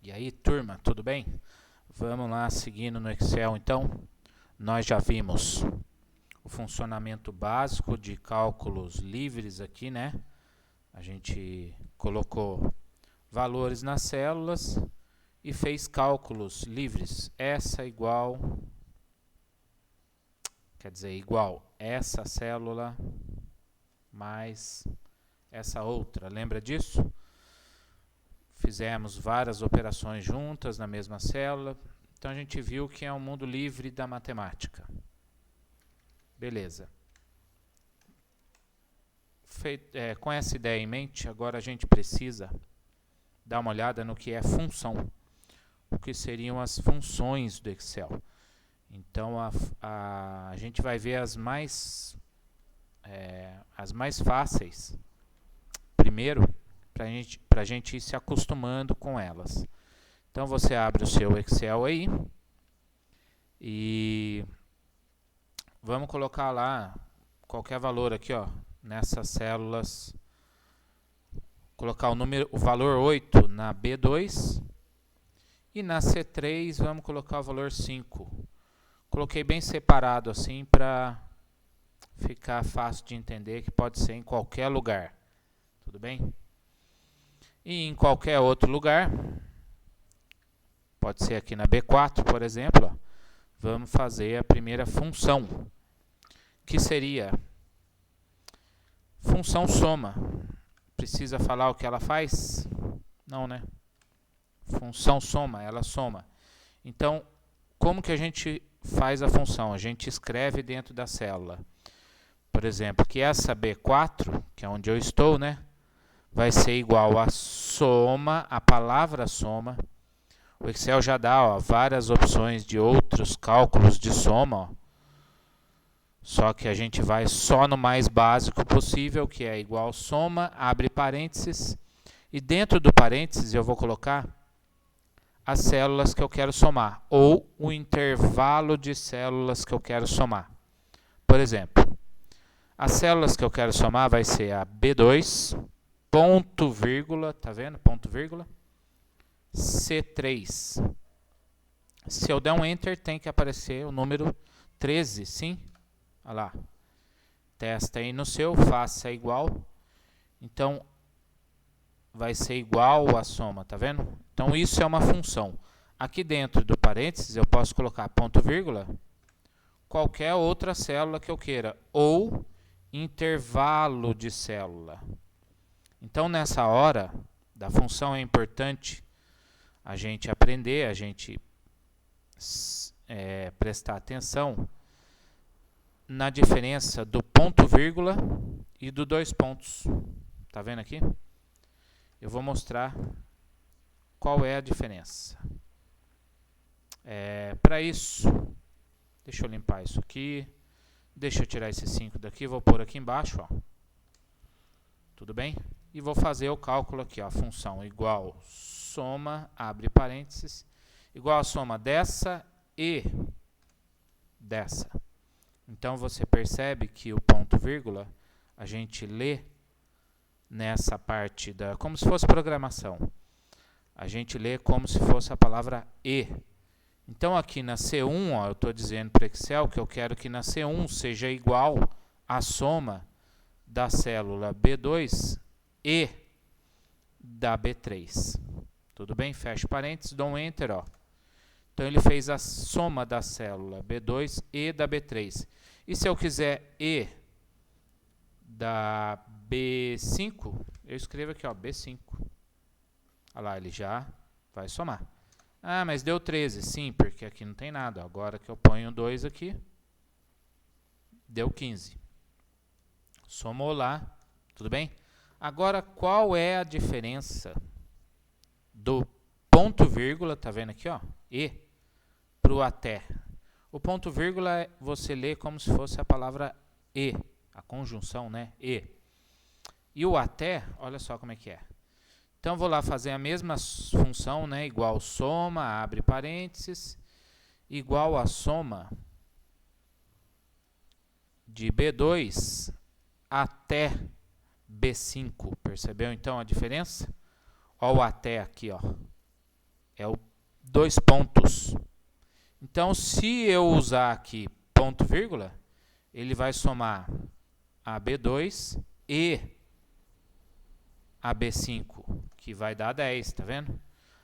E aí, turma, tudo bem? Vamos lá, seguindo no Excel, então. Nós já vimos o funcionamento básico de cálculos livres aqui, né? A gente colocou valores nas células e fez cálculos livres. Igual essa célula mais essa outra. Lembra disso? Fizemos várias operações juntas na mesma célula. Então a gente viu que é um mundo livre da matemática. Beleza. Com essa ideia em mente, agora a gente precisa dar uma olhada no que é função. O que seriam as funções do Excel. Então a gente vai ver as mais fáceis primeiro, para a gente ir se acostumando com elas. Então você abre o seu Excel aí e vamos colocar lá qualquer valor aqui, ó, nessas células. Colocar o valor 8 na B2 e na C3 vamos colocar o valor 5. Coloquei bem separado assim para ficar fácil de entender que pode ser em qualquer lugar. Tudo bem? E em qualquer outro lugar, pode ser aqui na B4, por exemplo, ó, vamos fazer a primeira função, que seria função soma. Precisa falar o que ela faz? Não, né? Função soma, ela soma. Então, como que a gente faz a função? A gente escreve dentro da célula. Por exemplo, que essa B4, que é onde eu estou, né? Vai ser igual a soma, a palavra soma. O Excel já dá, ó, várias opções de outros cálculos de soma, ó. Só que a gente vai só no mais básico possível, que é igual soma, abre parênteses, e dentro do parênteses eu vou colocar as células que eu quero somar, ou o intervalo de células que eu quero somar. Por exemplo, as células que eu quero somar vai ser a B2, ponto vírgula, tá vendo? Ponto vírgula, C3. Se eu der um Enter, tem que aparecer o número 13, sim? Olha lá. Testa aí no seu, faça igual. Então, vai ser igual a soma, tá vendo? Então, isso é uma função. Aqui dentro do parênteses, eu posso colocar ponto vírgula, qualquer outra célula que eu queira, ou intervalo de célula. Então, nessa hora da função é importante a gente aprender, a gente prestar atenção na diferença do ponto vírgula e do dois pontos. Tá vendo aqui? Eu vou mostrar qual é a diferença. Para isso, deixa eu limpar isso aqui. Deixa eu tirar esse 5 daqui, vou pôr aqui embaixo, ó. Tudo bem? E vou fazer o cálculo aqui, ó, a função igual soma, abre parênteses, igual a soma dessa e dessa. Então, você percebe que o ponto vírgula, a gente lê nessa parte, como se fosse programação. A gente lê como se fosse a palavra e. Então, aqui na C1, ó, eu estou dizendo para o Excel que eu quero que na C1 seja igual a soma da célula B2 e da B3. Tudo bem? Fecha parênteses, dou um Enter, ó. Então, ele fez a soma da célula B2 e da B3. E se eu quiser E da B5, eu escrevo aqui, ó, B5. Olha lá, ele já vai somar. Ah, mas deu 13. Sim, porque aqui não tem nada. Agora que eu ponho 2 aqui, deu 15. Somou lá, tudo bem? Agora, qual é a diferença do ponto vírgula, tá vendo aqui, ó, E, para o até? O ponto vírgula você lê como se fosse a palavra e, a conjunção, né, e. E o até, olha só como é que é. Então, vou lá fazer a mesma função, né, igual soma, abre parênteses, igual a soma de B2 até B5. Percebeu, então, a diferença? Olha o até aqui, ó. é o 2 pontos. Então, se eu usar aqui ponto vírgula, ele vai somar a B2 e a B5, que vai dar 10, tá vendo?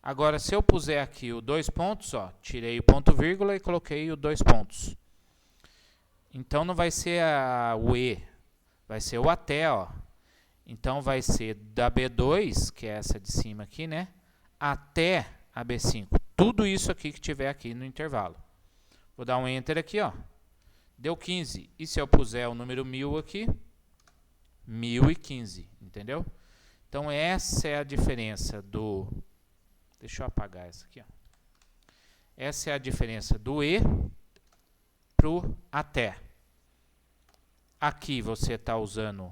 Agora, se eu puser aqui o 2 pontos, ó, tirei o ponto vírgula e coloquei o 2 pontos. Então, não vai ser o E, vai ser o até, ó. Então, vai ser da B2, que é essa de cima aqui, né? Até a B5. Tudo isso aqui que tiver aqui no intervalo. Vou dar um Enter aqui, ó. Deu 15. E se eu puser o número 1000 aqui? 1015, entendeu? Então, essa é a diferença do... Deixa eu apagar essa aqui, ó. Essa é a diferença do E para o até. Aqui você está usando...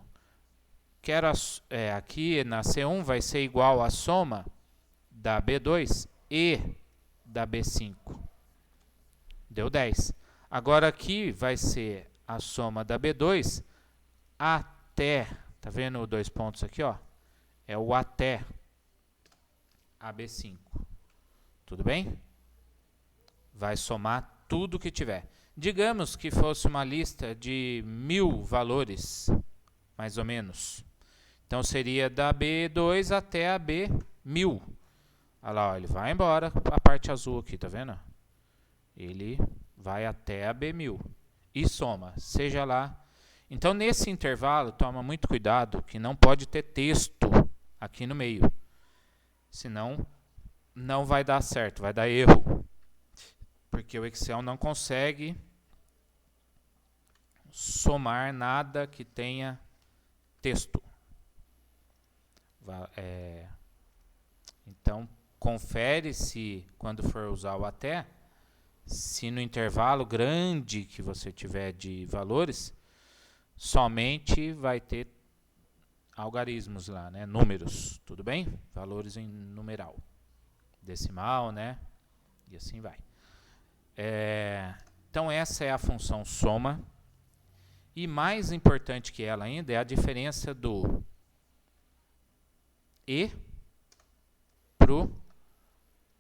aqui na C1 vai ser igual a soma da B2 e da B5. Deu 10. Agora aqui vai ser a soma da B2 até... Tá vendo os 2 pontos aqui, ó? É o até a B5. Tudo bem? Vai somar tudo que tiver. Digamos que fosse uma lista de 1000 valores, mais ou menos. Então, seria da B2 até a B1000. Olha lá, ó, ele vai embora, a parte azul aqui, tá vendo? Ele vai até a B1000 e soma, seja lá. Então, nesse intervalo, toma muito cuidado que não pode ter texto aqui no meio. Senão, não vai dar certo, vai dar erro. Porque o Excel não consegue somar nada que tenha texto. Então, confere se, quando for usar o até, se no intervalo grande que você tiver de valores, somente vai ter algarismos lá, né? Números, tudo bem? Valores em numeral, decimal, né? E assim vai. Então, essa é a função soma. E mais importante que ela ainda é a diferença do E pro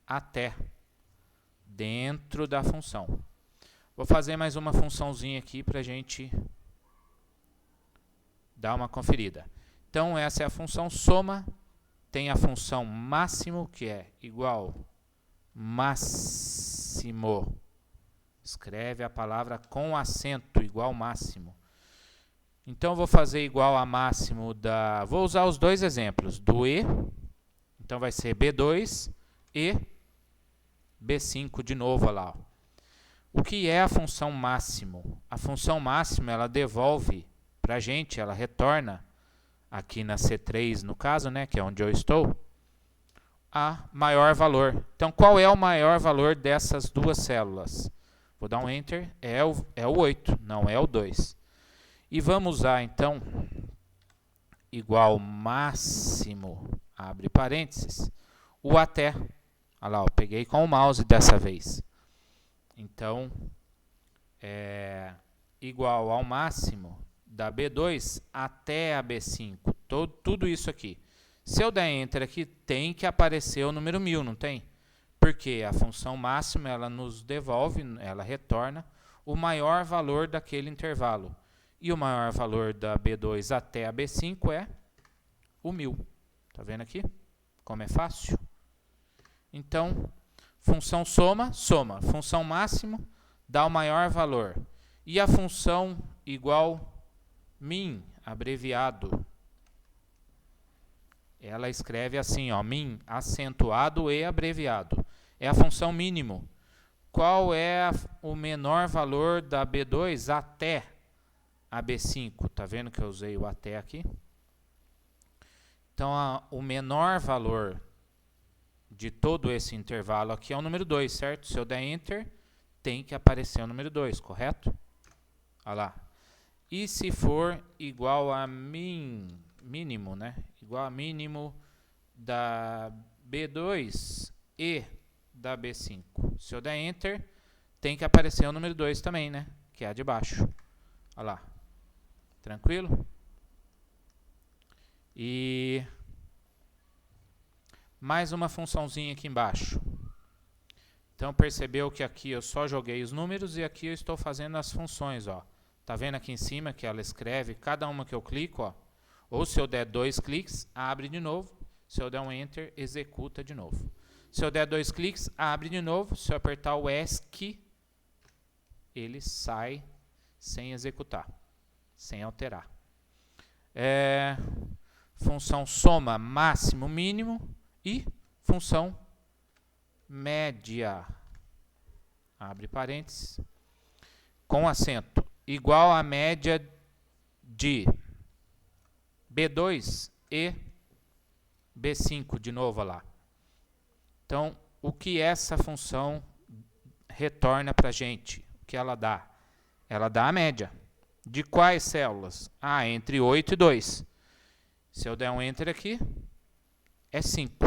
até dentro da função. Vou fazer mais uma funçãozinha aqui para a gente dar uma conferida. Então, essa é a função soma. Tem a função máximo, que é igual máximo. Escreve a palavra com acento, igual máximo. Então, vou fazer igual a máximo da... Vou usar os dois exemplos, do E. Então, vai ser B2 e B5 de novo, olha lá. O que é a função máximo? A função máximo, ela devolve para a gente, ela retorna, aqui na C3, no caso, né, que é onde eu estou, a maior valor. Então, qual é o maior valor dessas duas células? Vou dar um Enter, é o 8, não é o 2. E vamos usar, então, igual máximo, abre parênteses, o até. Olha lá, eu peguei com o mouse dessa vez. Então, igual ao máximo da B2 até a B5. Tudo isso aqui. Se eu der Enter aqui, tem que aparecer o número 1000, não tem? Porque a função máxima, ela nos devolve, ela retorna o maior valor daquele intervalo. E o maior valor da B2 até a B5 é o 1000. Tá vendo aqui? Como é fácil? Então, função soma, soma. Função máximo dá o maior valor. E a função igual min, abreviado, ela escreve assim, ó, min, acentuado e abreviado. É a função mínimo. Qual é o menor valor da B2 até a B5? Tá vendo que eu usei o até aqui? Então, o menor valor de todo esse intervalo aqui é o número 2, certo? Se eu der Enter, tem que aparecer o número 2, correto? Olha lá. E se for igual a mínimo, né? Igual a mínimo da B2 e da B5. Se eu der Enter, tem que aparecer o número 2 também, né? Que é a de baixo. Olha lá. Tranquilo? E mais uma funçãozinha aqui embaixo. Então percebeu que aqui eu só joguei os números e aqui eu estou fazendo as funções, ó. Tá vendo aqui em cima que ela escreve cada uma que eu clico, ó. Ou se eu der 2 cliques, abre de novo. Se eu der um Enter, executa de novo. Se eu der 2 cliques, abre de novo. Se eu apertar o ESC, ele sai sem executar, sem alterar. Função soma máximo, mínimo e função média, abre parênteses, com acento, igual a média de B2 e B5, de novo lá. Então, o que essa função retorna para a gente? O que ela dá? Ela dá a média. De quais células? Entre 8 e 2. Se eu der um Enter aqui, é 5.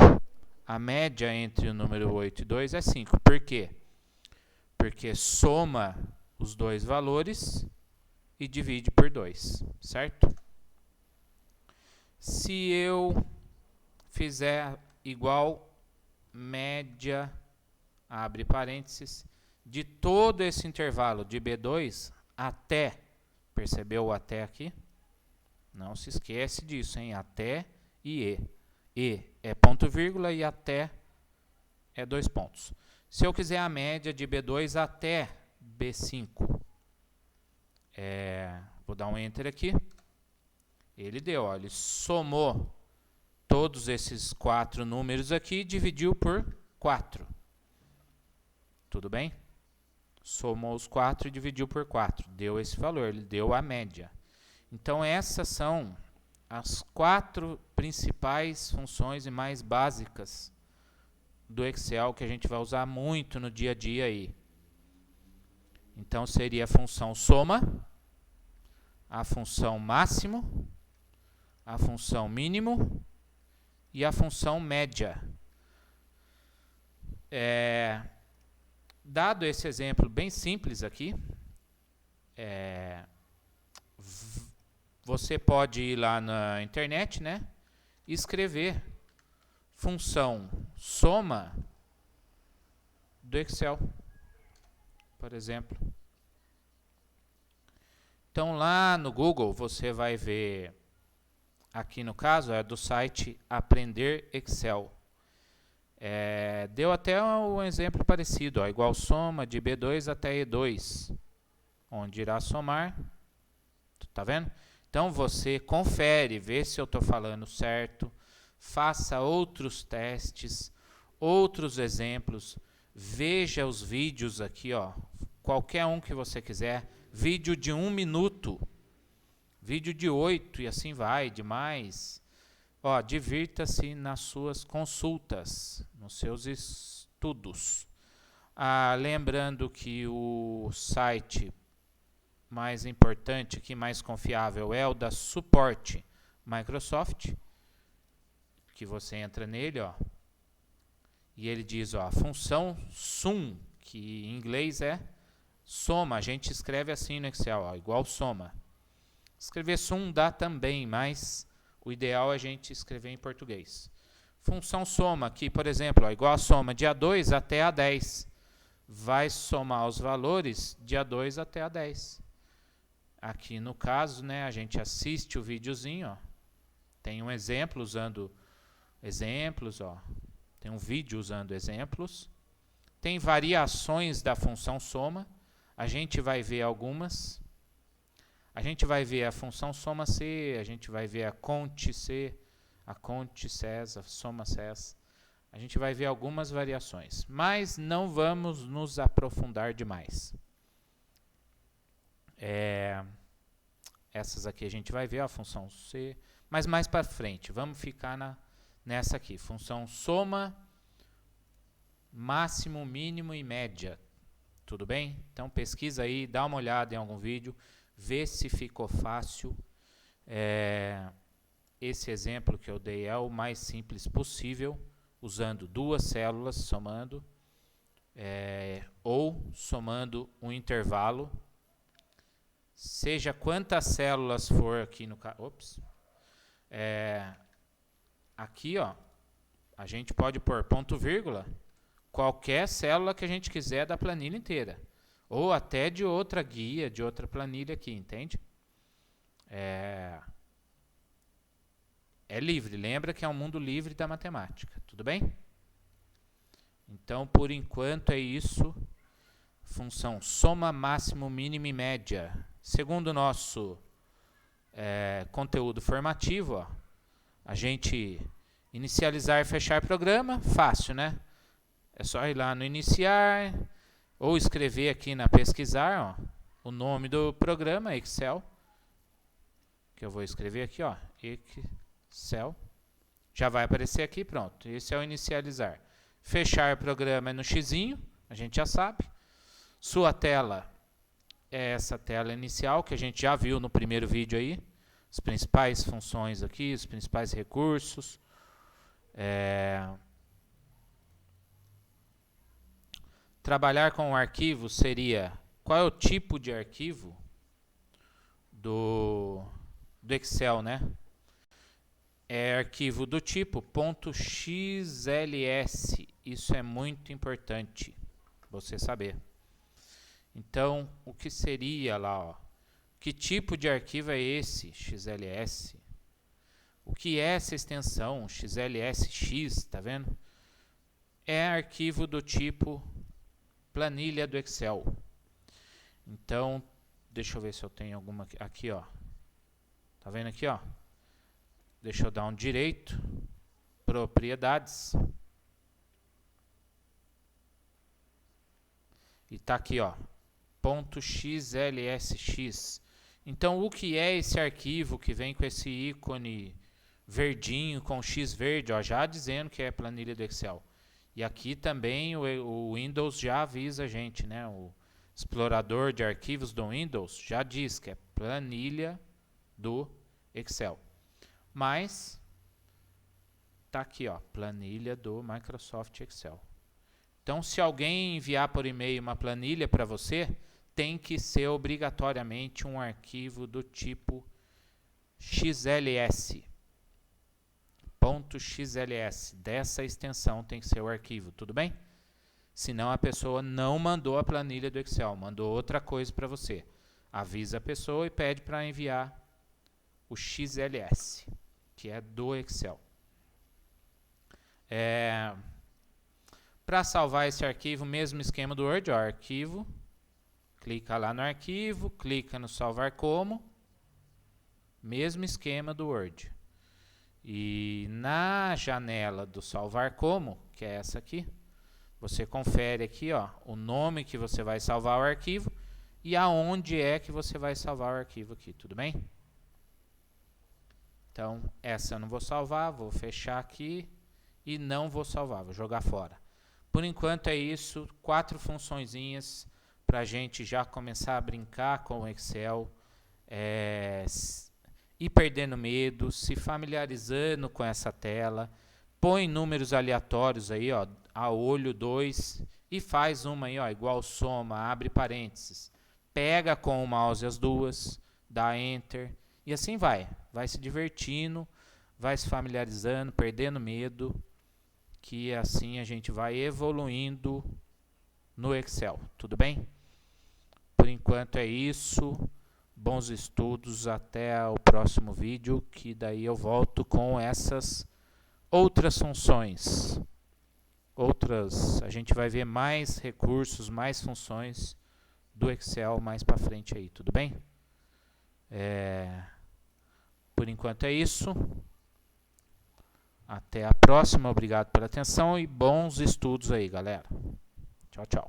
A média entre o número 8 e 2 é 5. Por quê? Porque soma os dois valores e divide por 2, certo? Se eu fizer igual média, abre parênteses, de todo esse intervalo de B2 até, percebeu o até aqui? Não se esquece disso, hein? Até e E. E é ponto vírgula e até é 2 pontos. Se eu quiser a média de B2 até B5, vou dar um Enter aqui. Ele deu, ó, ele somou todos esses 4 números aqui e dividiu por 4. Tudo bem? Somou os 4 e dividiu por 4. Deu esse valor, ele deu a média. Então, essas são as 4 principais funções e mais básicas do Excel que a gente vai usar muito no dia a dia aí. Então, seria a função soma, a função máximo, a função mínimo e a função média. Dado esse exemplo bem simples aqui, você pode ir lá na internet, né, e escrever função soma do Excel, por exemplo. Então, lá no Google, você vai ver, aqui no caso, é do site Aprender Excel. Deu até um exemplo parecido, ó, igual soma de B2 até E2, onde irá somar, tá vendo? Então, você confere, vê se eu estou falando certo, faça outros testes, outros exemplos, veja os vídeos aqui, ó, qualquer um que você quiser, vídeo de 1 minuto, vídeo de 8 e assim vai, de mais. Ó, divirta-se nas suas consultas, nos seus estudos. Lembrando que o site mais importante, que mais confiável, é o da Suporte Microsoft, que você entra nele, ó, e ele diz, ó, a função sum, que em inglês é soma, a gente escreve assim no Excel, ó, igual soma. Escrever sum dá também, mas o ideal é a gente escrever em português. Função soma, que, por exemplo, ó, igual a soma de A2 até A10. Vai somar os valores de A2 até A10. Aqui no caso, né, a gente assiste o videozinho, ó. Tem um exemplo usando exemplos, ó. Tem um vídeo usando exemplos. Tem variações da função soma. A gente vai ver algumas. A gente vai ver a função soma C, a gente vai ver a cont C, a cont ces, a soma ces. A gente vai ver algumas variações, mas não vamos nos aprofundar demais. Essas aqui a gente vai ver, a função C, mas mais para frente, vamos ficar nessa aqui, função soma, máximo, mínimo e média. Tudo bem? Então pesquisa aí, dá uma olhada em algum vídeo, vê se ficou fácil. Esse exemplo que eu dei é o mais simples possível, usando 2 células somando, ou somando um intervalo, seja quantas células for aqui no caso. Aqui, ó, a gente pode pôr ponto vírgula qualquer célula que a gente quiser da planilha inteira. Ou até de outra guia, de outra planilha aqui, entende? É livre, lembra que é um mundo livre da matemática, tudo bem? Então, por enquanto é isso. Função soma, máximo, mínimo e média. Segundo o nosso conteúdo formativo, ó, a gente inicializar e fechar programa, fácil, né? É só ir lá no iniciar, ou escrever aqui na pesquisar, ó, o nome do programa, Excel, que eu vou escrever aqui, ó, Excel. Já vai aparecer aqui, pronto. Esse é o inicializar. Fechar programa é no xizinho, a gente já sabe. Sua tela é essa tela inicial que a gente já viu no primeiro vídeo aí. As principais funções aqui, os principais recursos. Trabalhar com o arquivo seria... Qual é o tipo de arquivo do Excel, né? É arquivo do tipo .xls. Isso é muito importante você saber. Então, o que seria lá, ó? Que tipo de arquivo é esse, XLS? O que é essa extensão, XLSX, tá vendo? É arquivo do tipo planilha do Excel. Então, deixa eu ver se eu tenho alguma aqui, ó. Tá vendo aqui, ó? Deixa eu dar um direito, propriedades. E tá aqui, ó, .xlsx. Então, o que é esse arquivo que vem com esse ícone verdinho com X verde, ó, já dizendo que é planilha do Excel. E aqui também o Windows já avisa a gente, né? O explorador de arquivos do Windows já diz que é planilha do Excel. Mas tá aqui, ó, planilha do Microsoft Excel. Então, se alguém enviar por e-mail uma planilha para você, tem que ser obrigatoriamente um arquivo do tipo XLS. .xls. Dessa extensão tem que ser o arquivo, tudo bem? Senão a pessoa não mandou a planilha do Excel, mandou outra coisa para você. Avisa a pessoa e pede para enviar o XLS, que é do Excel. Para salvar esse arquivo, mesmo esquema do Word, ó, arquivo, clica lá no arquivo, clica no salvar como, mesmo esquema do Word. E na janela do salvar como, que é essa aqui, você confere aqui, ó, o nome que você vai salvar o arquivo e aonde é que você vai salvar o arquivo aqui, tudo bem? Então, essa eu não vou salvar, vou fechar aqui e não vou salvar, vou jogar fora. Por enquanto é isso, 4 funçõezinhas para a gente já começar a brincar com o Excel, ir perdendo medo, se familiarizando com essa tela, põe números aleatórios aí, ó, a olho 2 e faz uma aí, ó, igual soma, abre parênteses, pega com o mouse as duas, dá Enter e assim vai se divertindo, vai se familiarizando, perdendo medo, que assim a gente vai evoluindo no Excel, tudo bem? Por enquanto é isso. Bons estudos, até o próximo vídeo, que daí eu volto com essas outras funções. A gente vai ver mais recursos, mais funções do Excel mais para frente aí, tudo bem? Por enquanto é isso. Até a próxima, obrigado pela atenção e bons estudos aí, galera. Tchau, tchau.